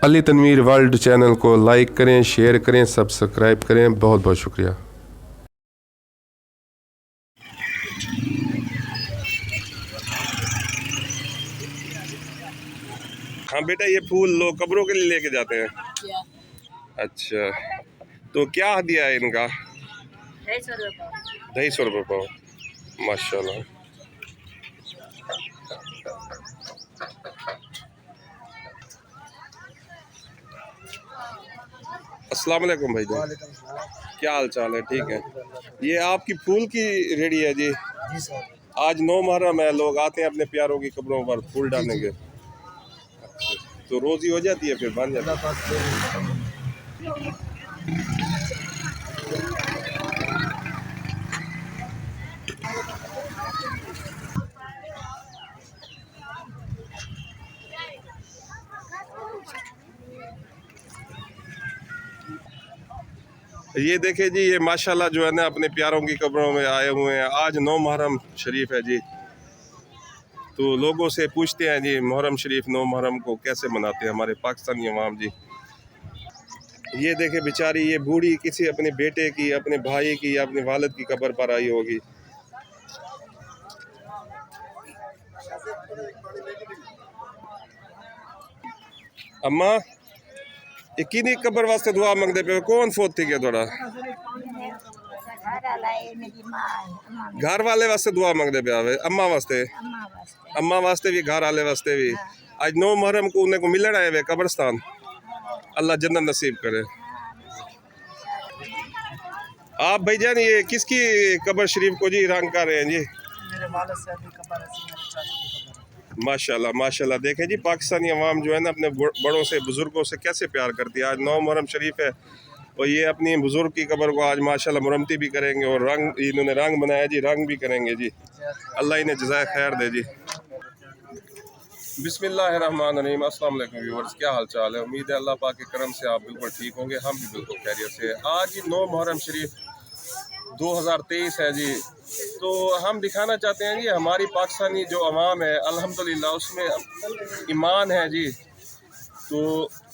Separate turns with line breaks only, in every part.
Ali Tanveer world channel को like करें, share करें, सब्सक्राइब करें। बहुत बहुत शुक्रिया। हाँ बेटा, ये फूल लोग कब्रों के लिए लेके जाते हैं क्या? अच्छा, तो क्या हदिया है इनका? 250 रुपये पाव। माशाल्लाह। अस्सलाम वालेकुम भाई जी, क्या हाल चाल है? ठीक है। ये आपकी फूल की रेडी है जी?
जी सर।
आज 9 मुहर्रम है, लोग आते हैं अपने प्यारों की कब्रों पर फूल डालने के। तो रोजी हो जाती है, फिर बन जाती है। ये देखे जी, ये माशाल्लाह जो है ना अपने प्यारों की कब्रों में आए हुए हैं। आज 9 मुहर्रम शरीफ है जी। तो लोगों से पूछते हैं जी, मुहर्रम शरीफ 9 मुहर्रम को कैसे मनाते हैं हमारे पाकिस्तानी अवाम जी। ये देखे बेचारी, ये बूढ़ी किसी अपने बेटे की, अपने भाई की या अपने वालिद की कब्र पर आई होगी। अम्मा, ये किनी कब्र वास्ते दुआ मंगते पे? कौन फोत थी क्या थोड़ा? घर वाले वास्ते दुआ मंगते पे आवे? अम्मा वास्ते? अम्मा वास्ते भी, घर वाले वास्ते भी। आज 9 मुहर्रम को उन्हें को मिलना है वे कब्रस्तान। अल्लाह जन्नत नसीब करे। आप भाईजान ये किसकी कब्र शरीफ को जी रंग कर रहे हैं जी?
मेरे वालिद से अभी कब्र है, मेरे चाचा की कब्र है।
माशाल्लाह माशाल्लाह। देखें जी, पाकिस्तानी अवाम जो है ना अपने बड़ों से, बुजुर्गों से कैसे प्यार करती है। आज 9 मुहर्रम शरीफ है और ये अपनी बुजुर्ग की कब्र को आज माशाल्लाह मुरम्मती भी करेंगे और रंग, इन्होंने रंग बनाया जी, रंग भी करेंगे जी। अल्लाह इन्हें जज़ाए खैर दे जी। बिस्मिल्लाहिर्रहमानिर्रहीम। अस्सलाम वालेकुम व्यूअर्स, क्या हाल चाल है? उम्मीद है अल्लाह पाक के करम से आप बिल्कुल ठीक होंगे, हम भी बिल्कुल खैरियत से। आज 9 मुहर्रम शरीफ 2023 है जी। तो हम दिखाना चाहते हैं जी, हमारी पाकिस्तानी जो अवाम है अल्हम्दुलिल्लाह उसमें ईमान है जी। तो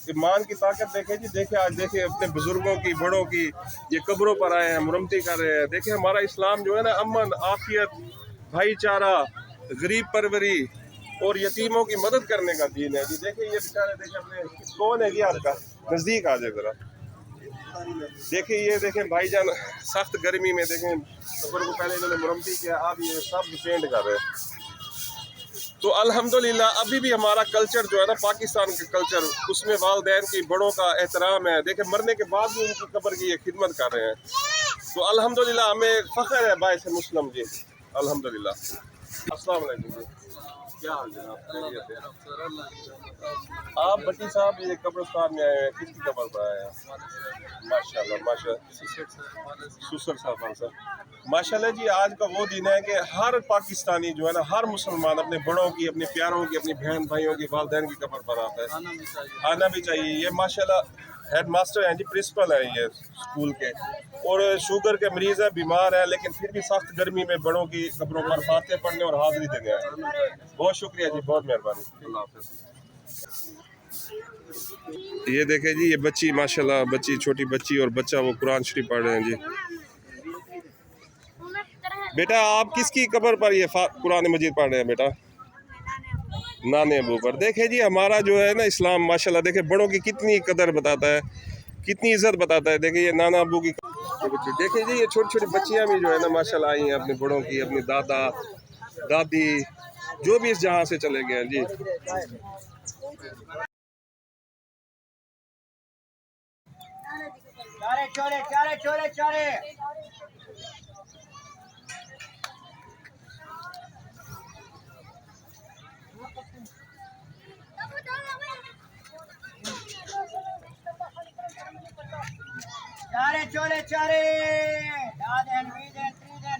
ईमान की ताकत देखें जी। देखें आज, देखें अपने बुजुर्गों की, बड़ों की ये कब्रों पर आए हैं, मुरम्मती कर रहे हैं। देखें हमारा इस्लाम जो है ना अमन, आफियत, भाईचारा, गरीब परवरी और यतीमों की मदद करने का दीन है जी। देखें ये बेचारे, देखें अपने, कौन है जी आपका? नज़दीक आ जाए ज़रा। देखिए ये देखें भाईजान, सख्त गर्मी में देखें कब्र को पहले इन्होंने मुरम्मती किया, अब ये सब पेंट कर रहे हैं। तो अल्हम्दुलिल्लाह अभी भी हमारा कल्चर जो है ना, पाकिस्तान का कल्चर, उसमें वालिदैन की, बड़ों का एहतराम है। देखें मरने के बाद भी उनकी कब्र की ये खिदमत कर रहे हैं। तो अल्हम्दुलिल्लाह हमें फ़ख्र है बाइस मुस्लिम जी। अल्हम्दुलिल्लाह। अस्सलाम वालेकुम जी, क्या हाल है? आप भट्टी साहब ये कब्रिस्तान में आए हैं, किसकी कब्र पर आए हैं? माशाल्लाह माशाल्लाह, सुसर साहब माशाल्लाह जी। आज का वो दिन है कि हर पाकिस्तानी जो है ना, हर मुसलमान अपने बड़ों की, अपने प्यारों की, अपनी बहन भाइयों की, वालिदैन की कब्र पर आता है। आना भी चाहिए। ये माशाल्लाह हेड मास्टर हैं जी, प्रिंसिपल हैं ये स्कूल के, और शुगर के मरीज है, बीमार है, लेकिन फिर भी सख्त गर्मी में बड़ों की कब्रों पर फातिहा पढ़ने और हाजिरी देने आए। बहुत शुक्रिया जी, बहुत मेहरबानी। अल्लाह हाफ़िज़। ये देखें जी, ये बच्ची माशाल्लाह, बच्ची, छोटी बच्ची और बच्चा वो कुरान शरीफ पढ़ रहे हैं जी। बेटा आप किसकी कब्र पर ये कुरान मजीद पढ़ रहे हैं बेटा? नाने अबू पर। देखें जी हमारा जो है ना इस्लाम माशाल्लाह, देखें बड़ों की कितनी कदर बताता है, कितनी इज्जत बताता है। देखिए ये नाना अबू की बच्ची, देखिए जी ये छोटी छोटी बच्चियां भी जो है ना माशाल्लाह आई हैं अपने बड़ों की, अपने दादा दादी जो भी इस जहां से चले गए हैं जी।
चारे चोरे चारे चोरे चारे। चारे चोरे चारे। दादन वीदन त्रीदन।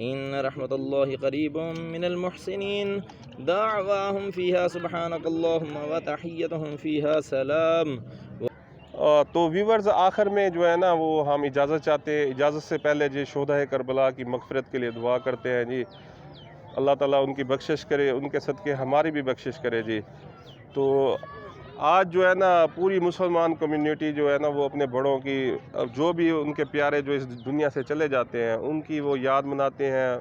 इन्न रहमतुल्लाहि क़रीबुम मिनल मुहसिनीन दाअवाहुम फ़ीहा सुब्हानकल्लाहुम्मा व तहिय्यतुहुम फ़ीहा सलाम।
तो व्यूवर्स, आखिर में जो है ना वो हम इजाज़त चाहते हैं। इजाज़त से पहले जी शोहदा करबला की मग़फ़िरत के लिए दुआ करते हैं जी। अल्लाह ताला उनकी बख्शिश करे, उनके सदक़े हमारी भी बख्शिश करे जी। तो आज जो है ना पूरी मुसलमान कम्युनिटी जो है ना वो अपने बड़ों की, जो भी उनके प्यारे जो इस दुनिया से चले जाते हैं उनकी वो याद मनाते हैं।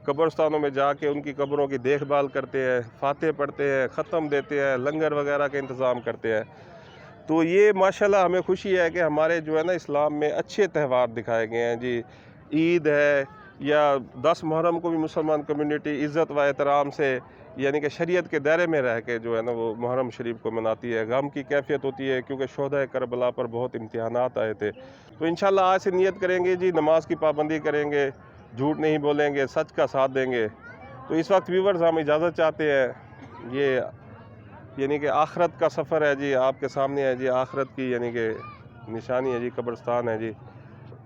कब्रस्तानों में जाके उनकी कब्रों की देखभाल करते हैं, फातिहा पढ़ते हैं, ख़त्म देते हैं, लंगर वगैरह का इंतज़ाम करते हैं। तो ये माशाल्लाह हमें खुशी है कि हमारे जो है ना इस्लाम में अच्छे त्यौहार दिखाए गए हैं जी। ईद है या 10 मुहर्रम को भी मुसलमान कम्युनिटी इज़्ज़त व एहतराम से, यानी कि शरीयत के दायरे में रह के जो है ना वो मुहर्रम शरीफ को मनाती है। गम की कैफियत होती है क्योंकि शोहदा करबला पर बहुत इम्तिहानात आए थे। तो इंशाल्लाह आज से नियत करेंगे जी, नमाज की पाबंदी करेंगे, झूठ नहीं बोलेंगे, सच का साथ देंगे। तो इस वक्त व्यूवर्स हम इजाज़त चाहते हैं। ये यानी कि आखरत का सफ़र है जी, आपके सामने है जी। आखरत की यानी कि निशानी है जी, कब्रिस्तान है जी।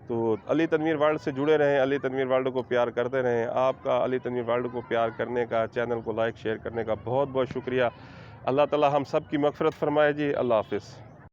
तो अली तनवीर वर्ल्ड से जुड़े रहें, अली तनवीर वर्ल्ड को प्यार करते रहें। आपका अली तनवीर वर्ल्ड को प्यार करने का, चैनल को लाइक शेयर करने का बहुत बहुत शुक्रिया। अल्लाह ताला हम सब की मग़फ़िरत फ़रमाए जी। अल्लाह हाफ़िज़।